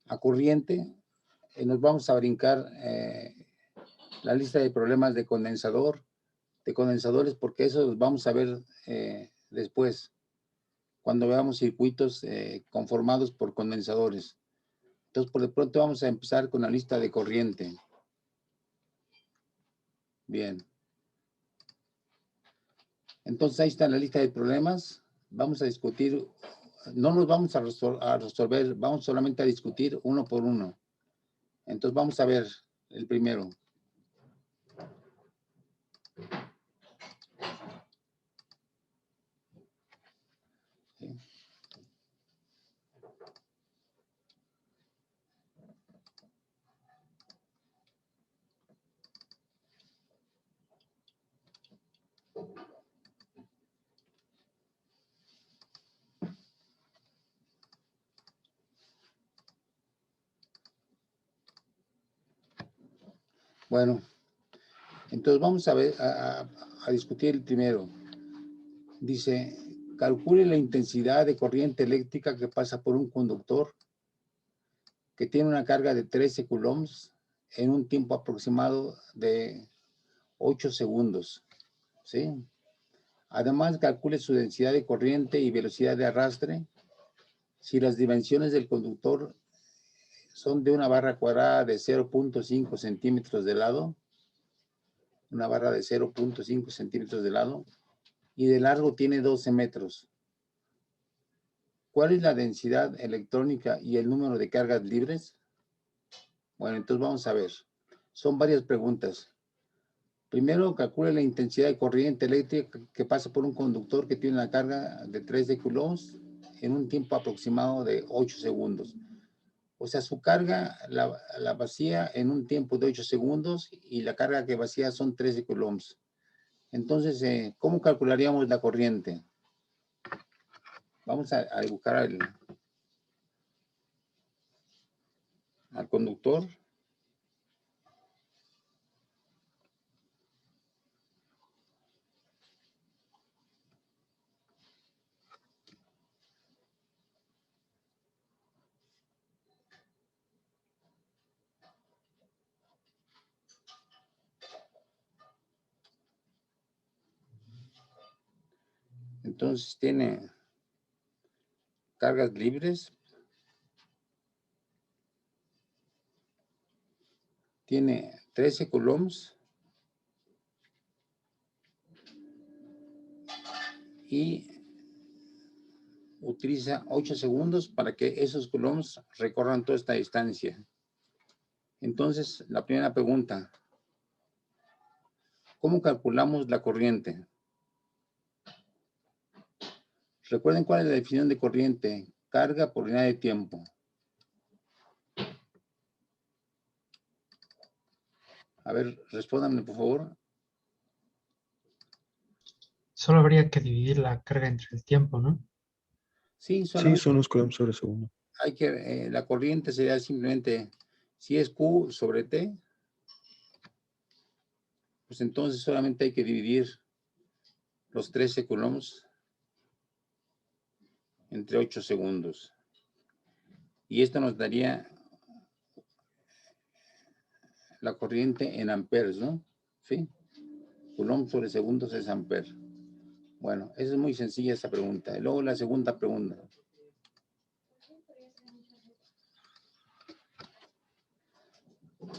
a corriente, nos vamos a brincar la lista de problemas de condensadores, porque eso los vamos a ver después, cuando veamos circuitos conformados por condensadores. Entonces, por de pronto vamos a empezar con la lista de corriente. Bien. Entonces, ahí está la lista de problemas. Vamos a discutir, no los vamos a resolver, vamos solamente a discutir uno por uno. Entonces, vamos a ver el primero. ¿Sí? Bueno, entonces vamos a ver, a discutir el primero. Dice, calcule la intensidad de corriente eléctrica que pasa por un conductor que tiene una carga de 13 coulombs en un tiempo aproximado de 8 segundos. ¿Sí? Además, calcule su densidad de corriente y velocidad de arrastre si las dimensiones del conductor son de una barra cuadrada de 0.5 centímetros de lado, una barra de 0.5 centímetros de lado, y de largo tiene 12 metros. ¿Cuál es la densidad electrónica y el número de cargas libres? Bueno, entonces vamos a ver. Son varias preguntas. Primero, calcule la intensidad de corriente eléctrica que pasa por un conductor que tiene una carga de 13 coulombs en un tiempo aproximado de 8 segundos. O sea, su carga la vacía en un tiempo de 8 segundos y la carga que vacía son 13 coulombs. Entonces, ¿cómo calcularíamos la corriente? Vamos a dibujar al conductor. Entonces tiene cargas libres, tiene 13 coulombs y utiliza 8 segundos para que esos coulombs recorran toda esta distancia. Entonces, la primera pregunta, ¿cómo calculamos la corriente? Recuerden cuál es la definición de corriente, carga por unidad de tiempo. A ver, respóndanme por favor. Solo habría que dividir la carga entre el tiempo, ¿no? Sí, Sí, solamente son los coulombs sobre segundo. hay que, la corriente sería simplemente, si es Q sobre T, pues entonces solamente hay que dividir los 13 coulombs entre 8 segundos. Y esto nos daría la corriente en amperes, ¿no? ¿Sí? Coulomb sobre segundos es amper. Bueno, esa es muy sencilla esa pregunta. Y luego la segunda pregunta.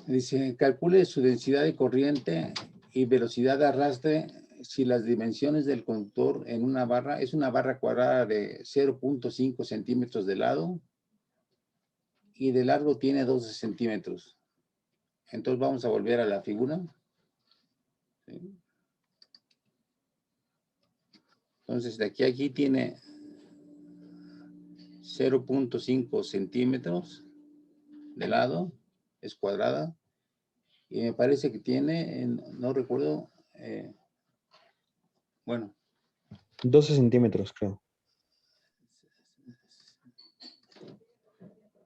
Dice, calcule su densidad de corriente y velocidad de arrastre si las dimensiones del conductor en una barra es una barra cuadrada de 0.5 centímetros de lado y de largo tiene 12 centímetros. Entonces vamos a volver a la figura. ¿Sí? Entonces de aquí a aquí tiene 0.5 centímetros de lado, es cuadrada, y me parece que tiene, no recuerdo, bueno. 12 centímetros, creo.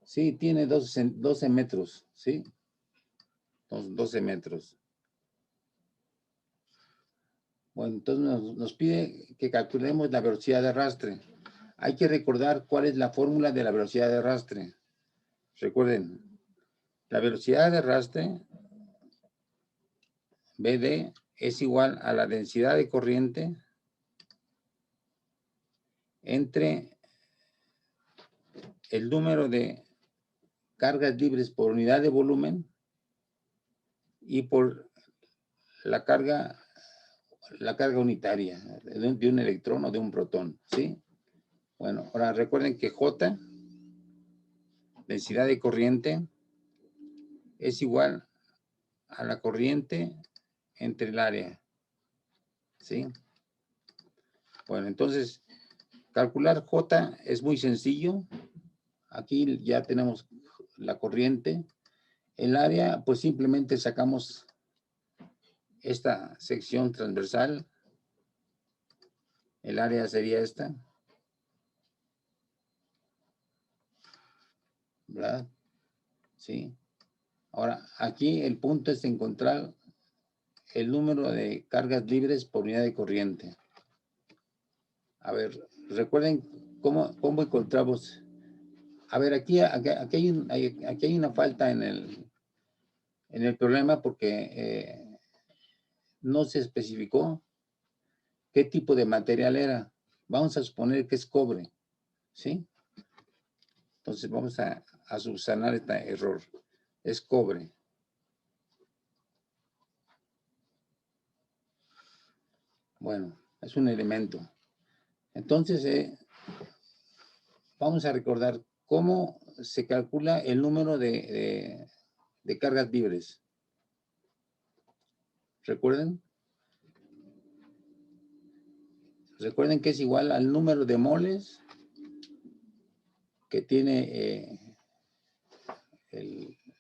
Sí, tiene 12 metros, ¿sí? 12 metros. Bueno, entonces nos pide que calculemos la velocidad de arrastre. Hay que recordar cuál es la fórmula de la velocidad de arrastre. Recuerden, la velocidad de arrastre, BD, es igual a la densidad de corriente entre el número de cargas libres por unidad de volumen y por la carga unitaria de un electrón o de un protón, ¿sí? Bueno, ahora recuerden que J, densidad de corriente, es igual a la corriente entre el área, ¿sí? Bueno, entonces, calcular J es muy sencillo. Aquí ya tenemos la corriente. El área, pues simplemente sacamos esta sección transversal. El área sería esta, ¿verdad? Sí. Ahora, aquí el punto es encontrar el número de cargas libres por unidad de corriente. A ver, recuerden cómo encontramos. A ver, aquí hay una falta en el problema porque no se especificó qué tipo de material era. Vamos a suponer que es cobre, ¿sí? Entonces vamos a subsanar este error. Es cobre. Bueno, es un elemento. Entonces, vamos a recordar cómo se calcula el número de cargas libres. ¿Recuerden? Recuerden que es igual al número de moles que tiene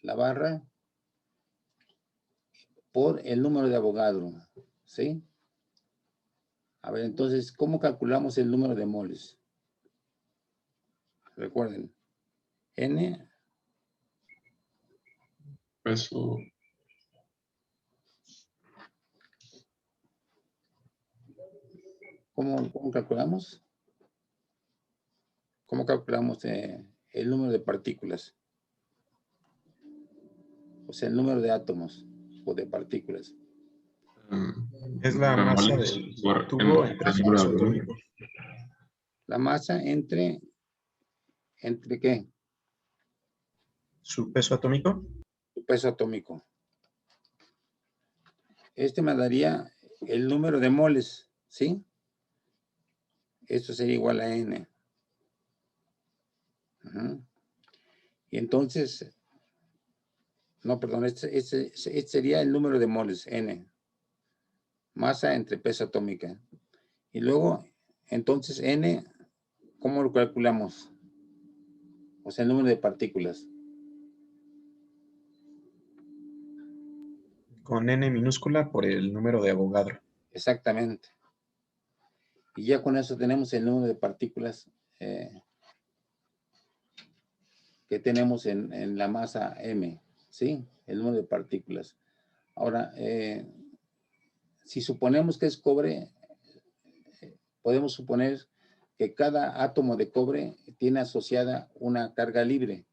la barra por el número de Avogadro, ¿sí? A ver, entonces, ¿cómo calculamos el número de moles? Recuerden, N. Peso. ¿Cómo calculamos? ¿Cómo calculamos el número de partículas? O sea, el número de átomos o de partículas. Es la masa moles del por tubo el entre su número peso de volumen. atómico. La masa ¿entre qué? Su peso atómico. Su peso atómico. Este me daría el número de moles, ¿sí? Esto sería igual a N. Y entonces, no, perdón, este sería el número de moles, N. Masa entre peso atómica. Y luego, entonces, N, ¿cómo lo calculamos? O sea, el número de partículas. Con N minúscula por el número de Avogadro. Exactamente. Y ya con eso tenemos el número de partículas que tenemos en la masa M, ¿sí? El número de partículas. Ahora, si suponemos que es cobre, podemos suponer que cada átomo de cobre tiene asociada una carga libre.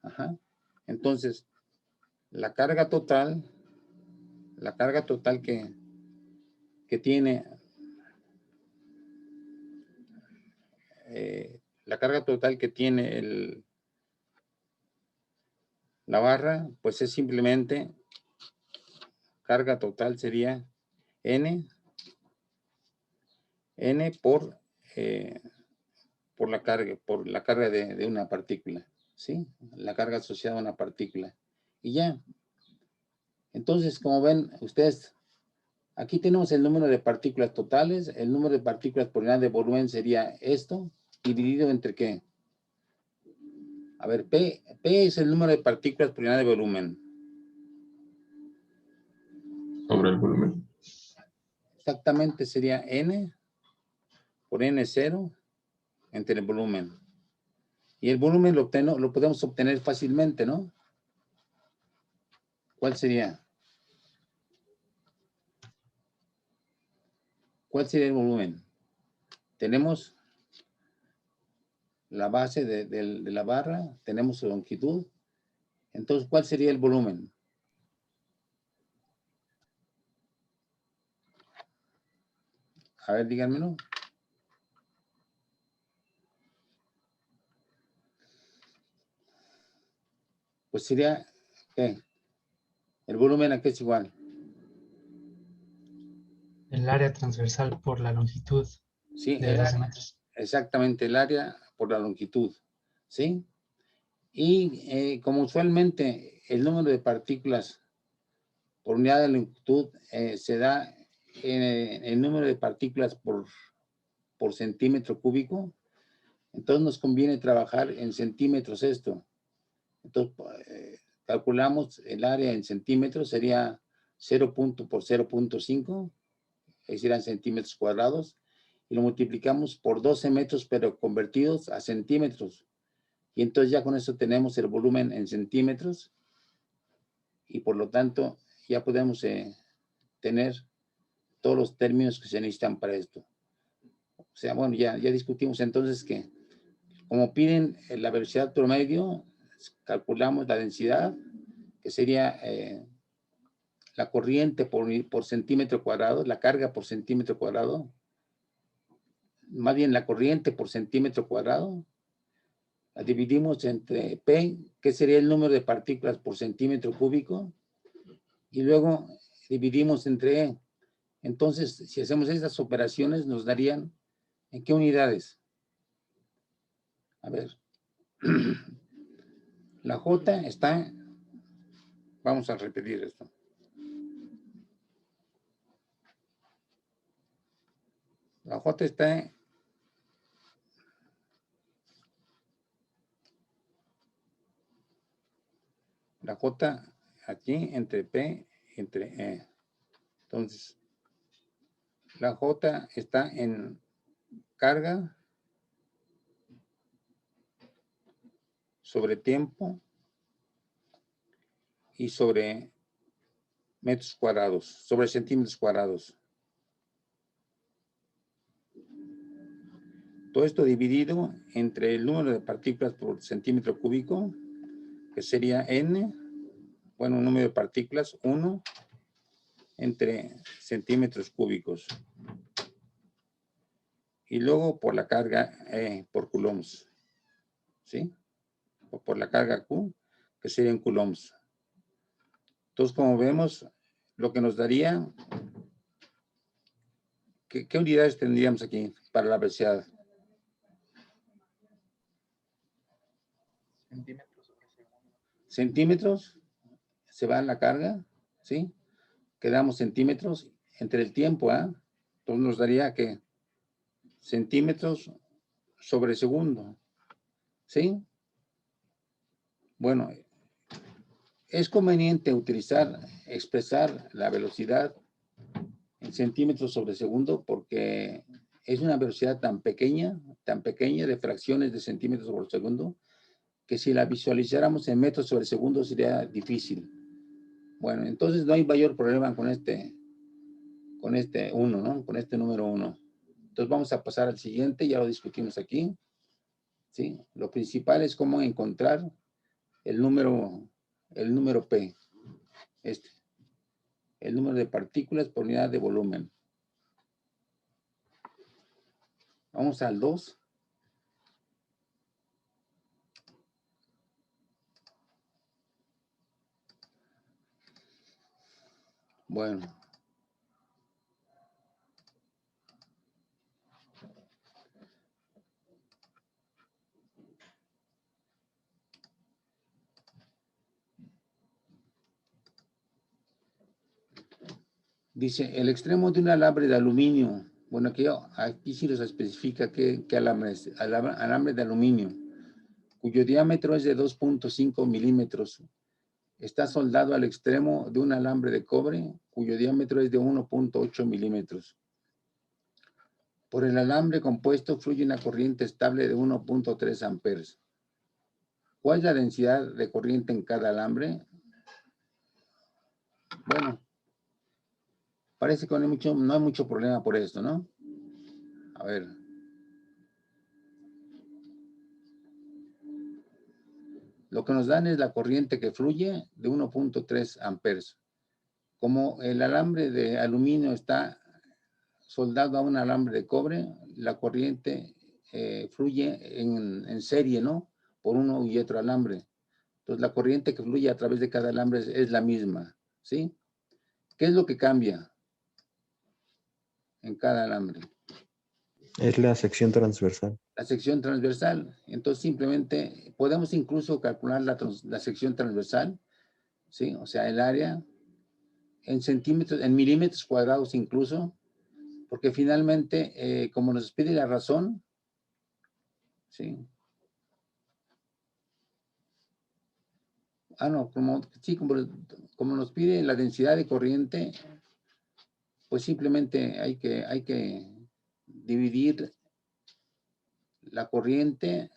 Ajá. Entonces, la carga total que tiene la carga total que tiene la barra, pues es simplemente carga total sería N por la carga de una partícula, ¿sí? La carga asociada a una partícula. Y ya. Entonces, como ven ustedes, aquí tenemos el número de partículas totales. El número de partículas por unidad de volumen sería esto, dividido entre ¿qué? A ver, P es el número de partículas por unidad de volumen. Sobre el volumen. Exactamente sería N por N0 entre el volumen. Y el volumen lo podemos obtener fácilmente, ¿no? ¿Cuál sería? ¿Cuál sería el volumen? Tenemos la base de la barra, tenemos su longitud. Entonces, ¿cuál sería el volumen? A ver, díganmelo. Pues sería, ¿qué? ¿El volumen a qué es igual? El área transversal por la longitud Sí, de es 2 metros. exactamente el área por la longitud, ¿sí? Y como usualmente el número de partículas por unidad de longitud se da en el número de partículas por centímetro cúbico, entonces nos conviene trabajar en centímetros esto. Entonces, calculamos el área en centímetros, sería 0 por 0.5, es decir, en centímetros cuadrados, y lo multiplicamos por 12 metros, pero convertidos a centímetros. Y entonces ya con eso tenemos el volumen en centímetros, y por lo tanto ya podemos tener todos los términos que se necesitan para esto. O sea, bueno, ya discutimos entonces que como piden la velocidad promedio, calculamos la densidad, que sería la corriente por centímetro cuadrado, la carga por centímetro cuadrado, más bien la corriente por centímetro cuadrado, la dividimos entre P, que sería el número de partículas por centímetro cúbico, y luego dividimos entre E. Entonces, si hacemos estas operaciones, nos darían, ¿en qué unidades? A ver, la J está, vamos a repetir esto. La J está la J aquí entre P y entre E. Entonces, la J está en carga sobre tiempo y sobre metros cuadrados, sobre centímetros cuadrados. Todo esto dividido entre el número de partículas por centímetro cúbico, que sería N, bueno, un número de partículas, 1 entre centímetros cúbicos. Y luego por la carga por coulombs, ¿sí? O por la carga Q, que sería en coulombs. Entonces, como vemos, lo que nos daría, ¿qué unidades tendríamos aquí para la velocidad? Centímetros, se va en la carga, ¿sí? Quedamos centímetros entre el tiempo, ¿ah? Entonces nos daría que centímetros sobre segundo, ¿sí? Bueno, es conveniente expresar la velocidad en centímetros sobre segundo porque es una velocidad tan pequeña de fracciones de centímetros sobre segundo, que si la visualizáramos en metros sobre segundo sería difícil. Bueno, entonces no hay mayor problema con este 1, ¿no? Con este número 1. Entonces vamos a pasar al siguiente, ya lo discutimos aquí, ¿sí? Lo principal es cómo encontrar el número P, el número de partículas por unidad de volumen. Vamos al 2. Bueno. Dice, el extremo de un alambre de aluminio. Bueno, aquí sí nos especifica qué alambre es. Alambre de aluminio, cuyo diámetro es de 2.5 milímetros. Está soldado al extremo de un alambre de cobre, cuyo diámetro es de 1.8 milímetros. Por el alambre compuesto fluye una corriente estable de 1.3 amperes. ¿Cuál es la densidad de corriente en cada alambre? Bueno, parece que no hay mucho problema por esto, ¿no? A ver. Lo que nos dan es la corriente que fluye de 1.3 amperes. Como el alambre de aluminio está soldado a un alambre de cobre, la corriente fluye en serie, ¿no? Por uno y otro alambre. Entonces, la corriente que fluye a través de cada alambre es la misma, ¿sí? ¿Qué es lo que cambia en cada alambre? Es la sección transversal. La sección transversal. Entonces, simplemente podemos incluso calcular la sección transversal, ¿sí? O sea, el área en centímetros, en milímetros cuadrados incluso, porque finalmente, como nos pide la razón, ¿sí? No, como nos pide la densidad de corriente, pues simplemente hay que dividir la corriente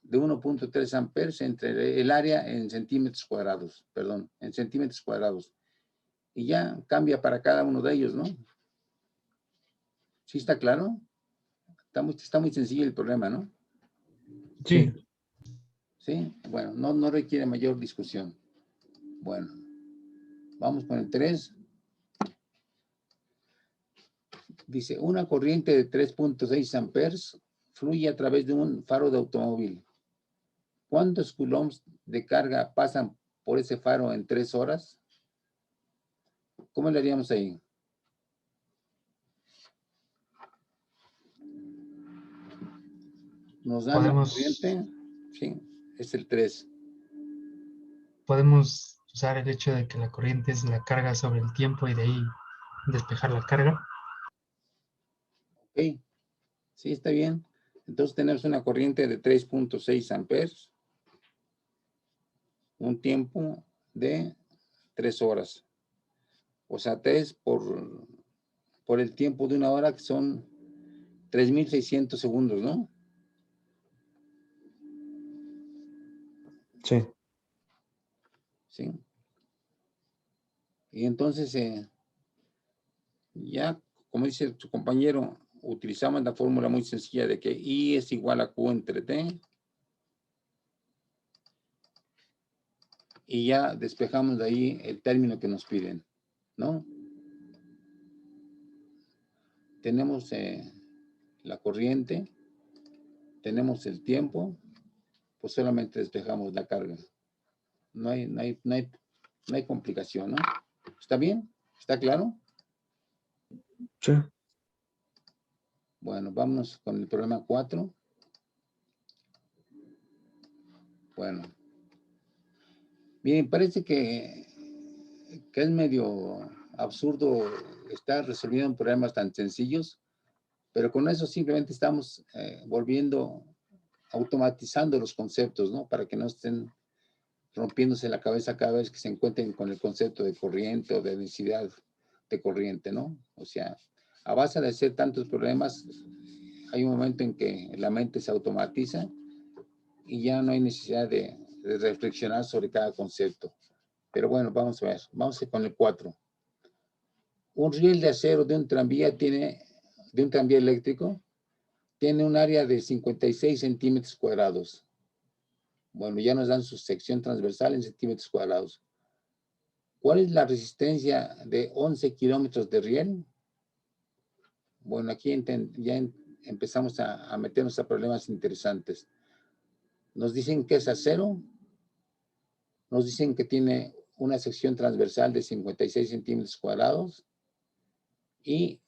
de 1.3 amperes entre el área en centímetros cuadrados, perdón, en centímetros cuadrados. Y ya cambia para cada uno de ellos, ¿no? ¿Sí está claro? Está muy sencillo el problema, ¿no? Sí. ¿Sí? Bueno, no requiere mayor discusión. Bueno, vamos con el 3. Dice, una corriente de 3.6 amperes fluye a través de un faro de automóvil. ¿Cuántos coulombs de carga pasan por ese faro en 3 horas? ¿Cómo le haríamos ahí? Nos dan la corriente, sí, es el 3. Podemos usar el hecho de que la corriente es la carga sobre el tiempo y de ahí despejar la carga. Ok, sí, está bien. Entonces tenemos una corriente de 3.6 amperes, un tiempo de 3 horas. O sea, 3 por el tiempo de una hora, que son 3.600 segundos, ¿no? Sí. Sí. Y entonces, ya, como dice su compañero, utilizamos la fórmula muy sencilla de que I es igual a Q entre T. Y ya despejamos de ahí el término que nos piden, ¿no? Tenemos la corriente, tenemos el tiempo, pues solamente despejamos la carga. No hay complicación, ¿no? ¿Está bien? ¿Está claro? Sí. Bueno, vamos con el problema 4. Bueno. Bien, parece que es medio absurdo estar resolviendo problemas tan sencillos, pero con eso simplemente estamos automatizando los conceptos, ¿no? Para que no estén rompiéndose la cabeza cada vez que se encuentren con el concepto de corriente o de densidad de corriente, ¿no? O sea, a base de hacer tantos problemas, hay un momento en que la mente se automatiza y ya no hay necesidad de reflexionar sobre cada concepto. Pero bueno, vamos a ver. Vamos a ir con el 4. Un riel de acero de un tranvía eléctrico tiene un área de 56 centímetros cuadrados. Bueno, ya nos dan su sección transversal en centímetros cuadrados. ¿Cuál es la resistencia de 11 kilómetros de riel? Bueno, aquí ya empezamos a meternos a problemas interesantes. Nos dicen que es acero, nos dicen que tiene una sección transversal de 56 centímetros cuadrados y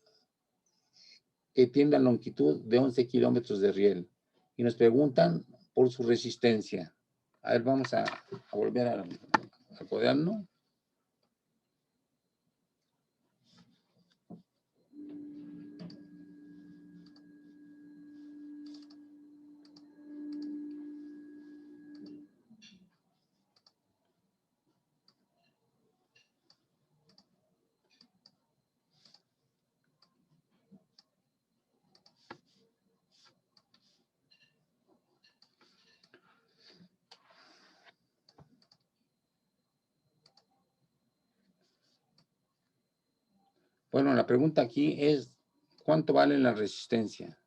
que tiene la longitud de 11 kilómetros de riel. Y nos preguntan por su resistencia. A ver, vamos a volver al cuaderno. Bueno, la pregunta aquí es, ¿cuánto vale la resistencia?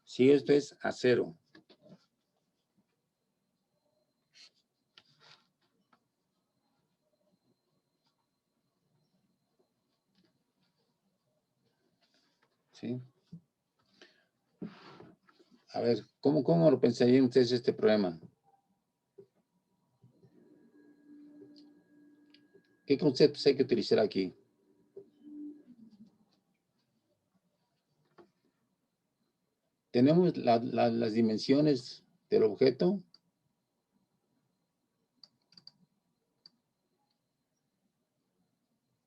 Si esto es acero. ¿Sí? A ver, ¿cómo lo pensarían ustedes este problema? ¿Qué conceptos hay que utilizar aquí? Tenemos las dimensiones del objeto.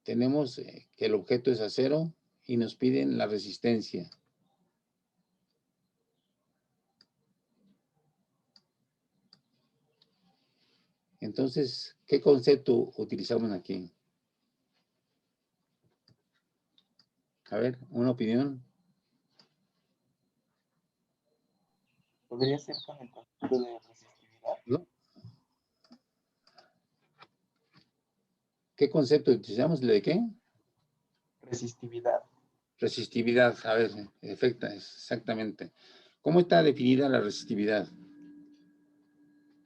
Tenemos que el objeto es acero y nos piden la resistencia. Entonces, ¿qué concepto utilizamos aquí? A ver, una opinión. ¿Podría ser con el concepto de resistividad? ¿No? ¿Qué concepto utilizamos? ¿De qué? Resistividad. Resistividad. A ver, exactamente. ¿Cómo está definida la resistividad?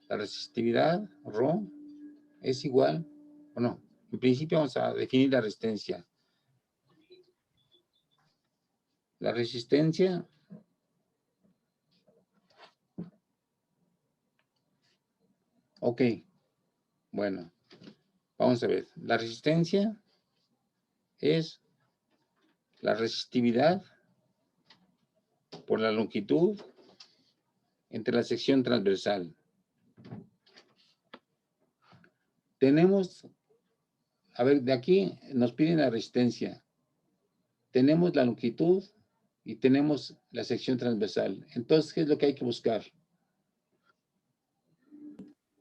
La resistividad, Rho, es igual, o no. En principio vamos a definir la resistencia. La resistencia ok, bueno, vamos a ver. La resistencia es la resistividad por la longitud entre la sección transversal. Tenemos, a ver, de aquí nos piden la resistencia. Tenemos la longitud y tenemos la sección transversal. Entonces, ¿qué es lo que hay que buscar?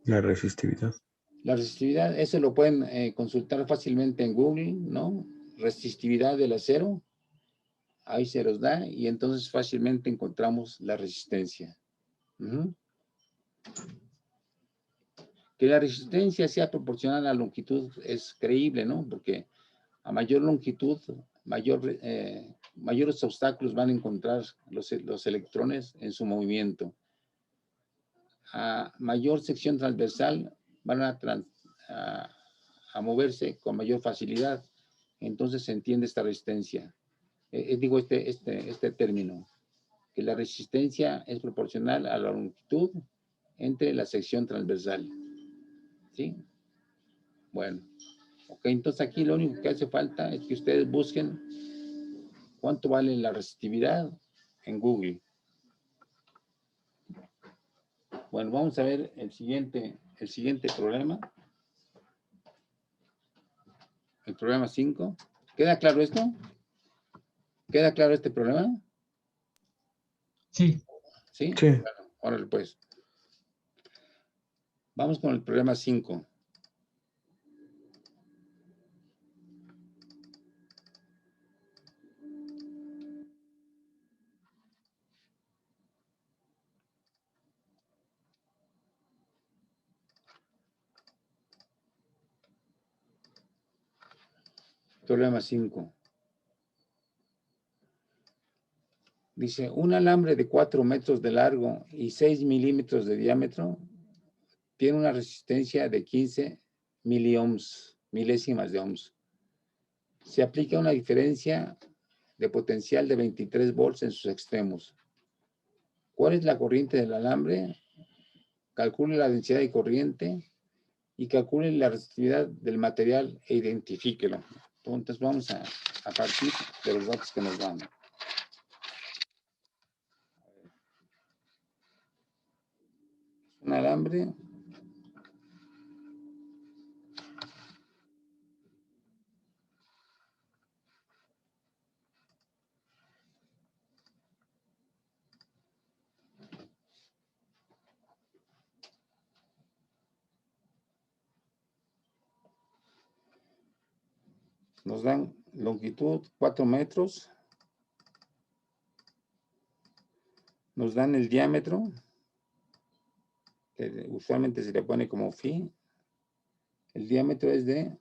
La resistividad. La resistividad, eso lo pueden consultar fácilmente en Google, ¿no? Resistividad del acero. Ahí se los da y entonces fácilmente encontramos la resistencia. Que la resistencia sea proporcional a la longitud es creíble, ¿no? Porque a mayor longitud, mayores obstáculos van a encontrar los electrones en su movimiento. A mayor sección transversal van a moverse con mayor facilidad. Entonces se entiende esta resistencia. Digo este término, que la resistencia es proporcional a la longitud entre la sección transversal. ¿Sí? Bueno. Ok, entonces aquí lo único que hace falta es que ustedes busquen cuánto vale la resistividad en Google. Bueno, vamos a ver el siguiente problema. El problema 5. ¿Queda claro esto? ¿Queda claro este problema? Sí. ¿Sí? Sí. Bueno, órale pues. Vamos con el problema 5. Problema 5. Dice, un alambre de 4 metros de largo y 6 milímetros de diámetro tiene una resistencia de 15 miliohms, milésimas de ohms. Se aplica una diferencia de potencial de 23 volts en sus extremos. ¿Cuál es la corriente del alambre? Calcule la densidad de corriente y calcule la resistividad del material e identifíquelo. Entonces vamos a partir de los datos que nos dan. Un alambre nos dan longitud 4 metros, nos dan el diámetro, que usualmente se le pone como phi. El diámetro es de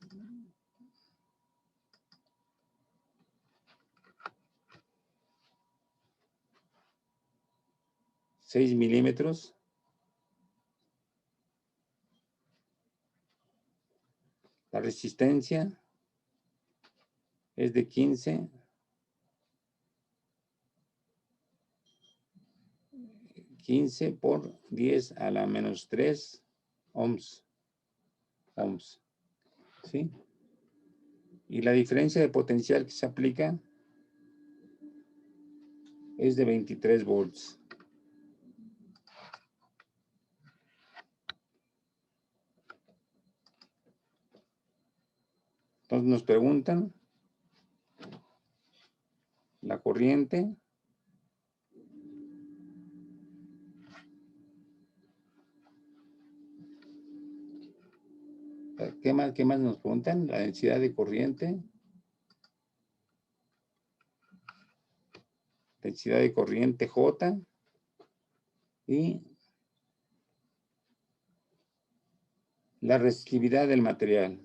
6 milímetros. La resistencia es de 15 15 por 10 a la menos 3 ohms. ¿Sí? Y la diferencia de potencial que se aplica es de 23 volts. Entonces nos preguntan la corriente ¿qué más nos preguntan? La densidad de corriente. Densidad de corriente J y la resistividad del material.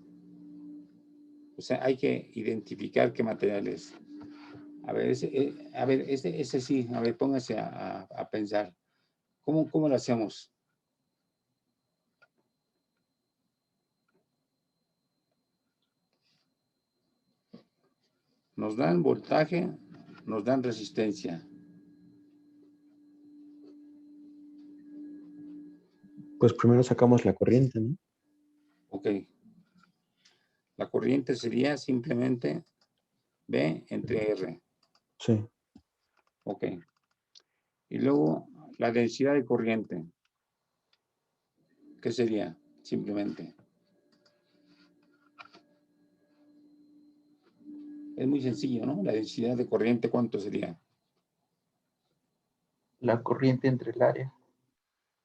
O sea, hay que identificar qué material es. A ver, ese sí, a ver, póngase a pensar. ¿Cómo lo hacemos? Nos dan voltaje, nos dan resistencia. Pues primero sacamos la corriente, ¿no? Ok. La corriente sería simplemente B entre R. Sí. Ok. Y luego la densidad de corriente. ¿Qué sería? Simplemente. Es muy sencillo, ¿no? La densidad de corriente, ¿cuánto sería? La corriente entre el área.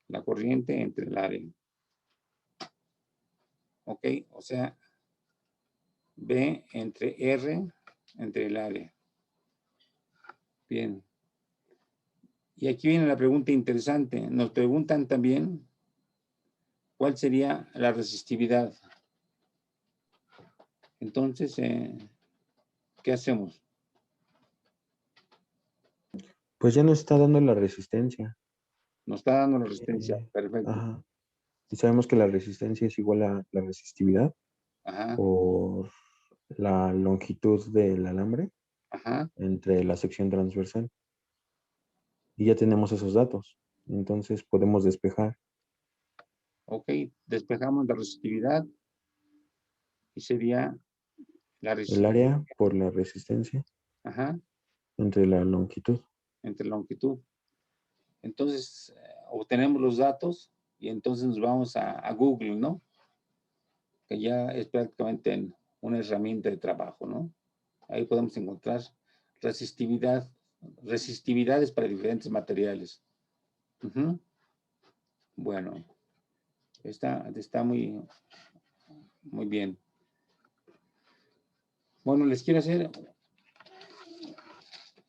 La corriente entre el área. Ok, o sea, B entre R entre el área. Bien. Y aquí viene la pregunta interesante. Nos preguntan también cuál sería la resistividad. Entonces, ¿qué hacemos? Pues ya nos está dando la resistencia. Nos está dando la resistencia. Eh, Perfecto. Ajá. Y sabemos que la resistencia es igual a la resistividad Ajá, por la longitud del alambre ajá. entre la sección transversal. Y ya tenemos esos datos. Entonces podemos despejar Ok, despejamos la resistividad y sería la el resistividad. área por la resistencia Ajá, entre la longitud. entre longitud. Entonces, obtenemos los datos y entonces nos vamos a Google, ¿no? Que ya es prácticamente una herramienta de trabajo, ¿no? Ahí podemos encontrar resistividades para diferentes materiales. Ujú. Bueno, está muy bien. Bueno, les quiero hacer,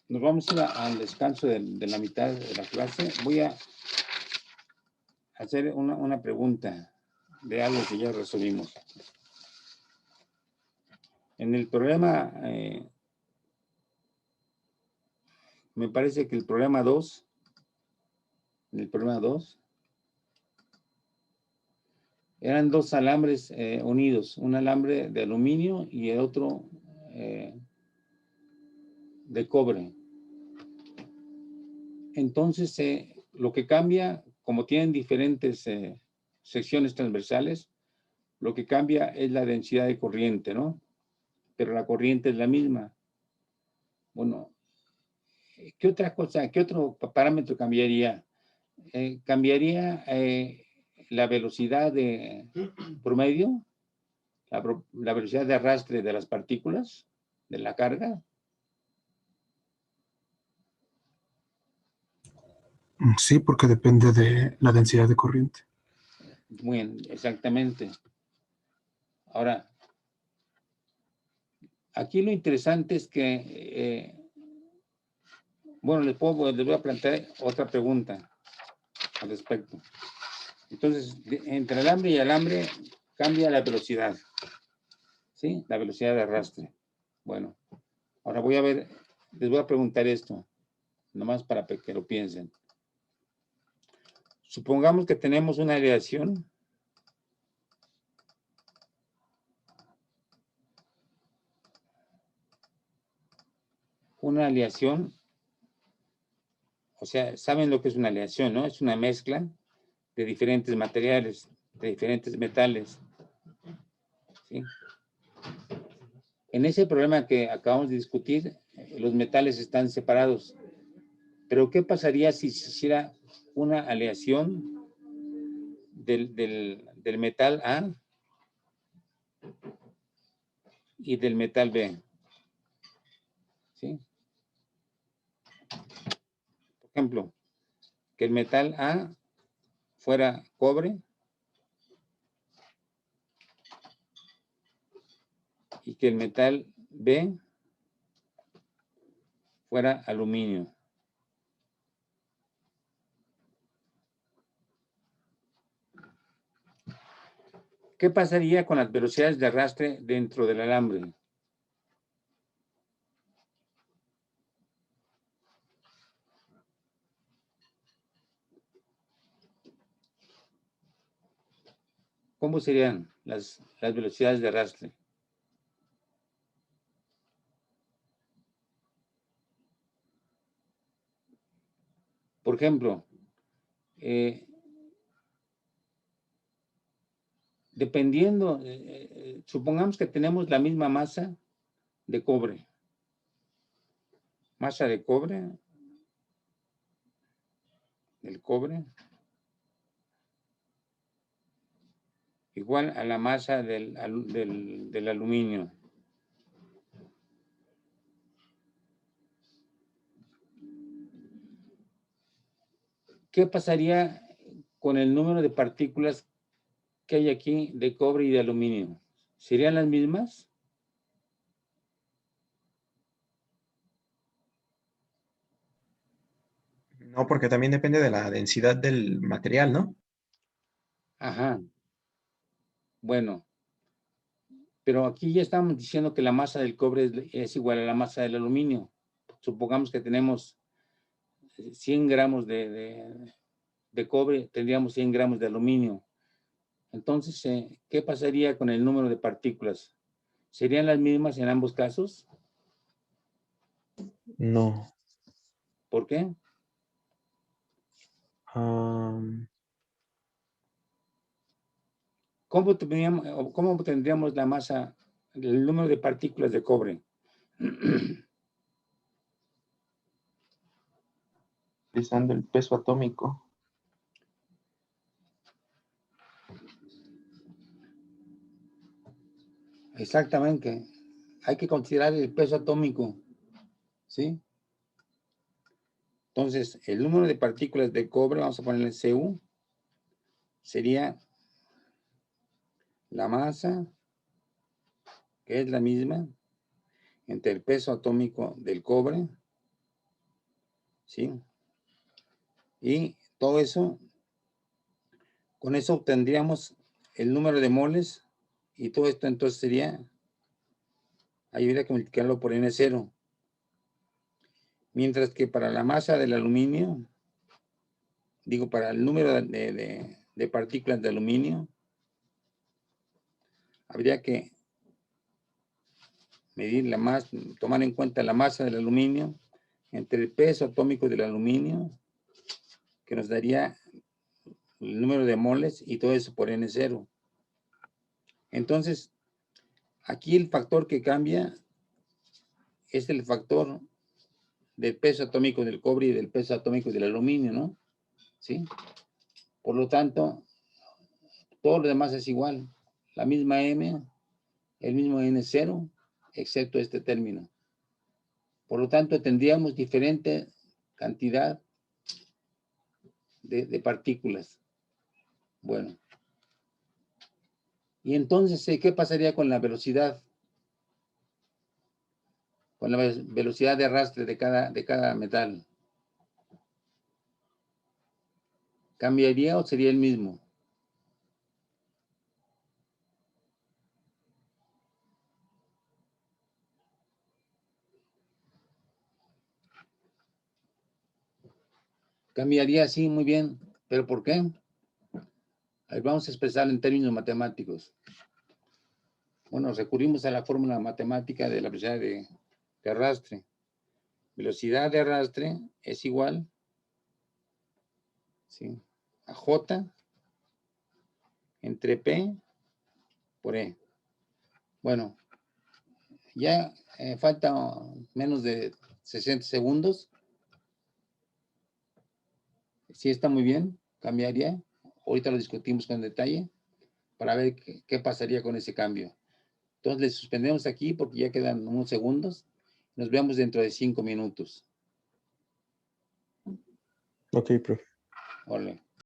nos vamos a ir al descanso de la mitad de la clase. Voy a hacer una pregunta de algo que ya resolvimos. En el programa, me parece que el programa 2, en el programa 2, eran dos alambres unidos, un alambre de aluminio y el otro de cobre. Entonces, lo que cambia, como tienen diferentes secciones transversales, lo que cambia es la densidad de corriente, ¿no? Pero la corriente es la misma. Bueno, ¿qué otra cosa, qué otro parámetro cambiaría? Cambiaría la velocidad de promedio, la velocidad de arrastre de las partículas, de la carga. Sí, porque depende de la densidad de corriente. Muy bien, exactamente. Ahora, aquí lo interesante es que, bueno, les voy a plantear otra pregunta al respecto. Entonces, entre alambre y alambre cambia la velocidad, ¿sí? La velocidad de arrastre. Bueno, ahora les voy a preguntar esto, nomás para que lo piensen. Supongamos que tenemos una aleación sea, saben lo que es una aleación, ¿no? Es una mezcla de diferentes materiales, de diferentes metales, ¿sí? En ese problema que acabamos de discutir, los metales están separados. Pero ¿qué pasaría si se hiciera una aleación del metal A y del metal B? ¿Sí? Por ejemplo, que el metal A fuera cobre y que el metal B fuera aluminio. ¿Qué pasaría con las velocidades de arrastre dentro del alambre? ¿Cómo serían las velocidades de arrastre? Por ejemplo, dependiendo, supongamos que tenemos la misma masa de cobre. Masa de cobre, del cobre, igual a la masa del aluminio. ¿Qué pasaría con el número de partículas que hay aquí de cobre y de aluminio? ¿Serían las mismas? No, porque también depende de la densidad del material, ¿no? Ajá. Bueno, pero aquí ya estamos diciendo que la masa del cobre es igual a la masa del aluminio. Supongamos que tenemos 100 gramos de cobre, tendríamos 100 gramos de aluminio. Entonces, ¿qué pasaría con el número de partículas? ¿Serían las mismas en ambos casos? No. ¿Por qué? ¿Cómo tendríamos la masa, el número de partículas de cobre? Utilizando el peso atómico. Exactamente. Hay que considerar el peso atómico, ¿sí? Entonces, el número de partículas de cobre, vamos a ponerle Cu, sería la masa, que es la misma, entre el peso atómico del cobre, ¿sí? Y todo eso, con eso obtendríamos el número de moles, y todo esto entonces sería, ahí habría que multiplicarlo por N0. Mientras que para la masa del aluminio, digo, para el número de partículas de aluminio, habría que medir tomar en cuenta la masa del aluminio entre el peso atómico del aluminio, que nos daría el número de moles, y todo eso por N0. Entonces, aquí el factor que cambia es el factor del peso atómico del cobre y del peso atómico del aluminio, ¿no? ¿Sí? Por lo tanto, todo lo demás es igual. La misma M, el mismo N0, excepto este término. Por lo tanto, tendríamos diferente cantidad de partículas. Bueno. Y entonces, ¿qué pasaría con la velocidad? Con la velocidad de arrastre de cada metal. ¿Cambiaría o sería el mismo? Cambiaría, sí, muy bien. ¿Pero por qué? Ahí vamos a expresarlo en términos matemáticos. Bueno, recurrimos a la fórmula matemática de la velocidad de arrastre. Velocidad de arrastre es igual ¿sí? A J entre P por E. Bueno, ya falta menos de 60 segundos. Sí, está muy bien, cambiaría. Ahorita lo discutimos con detalle para ver qué pasaría con ese cambio. Entonces le suspendemos aquí porque ya quedan unos segundos. Nos vemos dentro de 5 minutos. Ok, profe. Órale.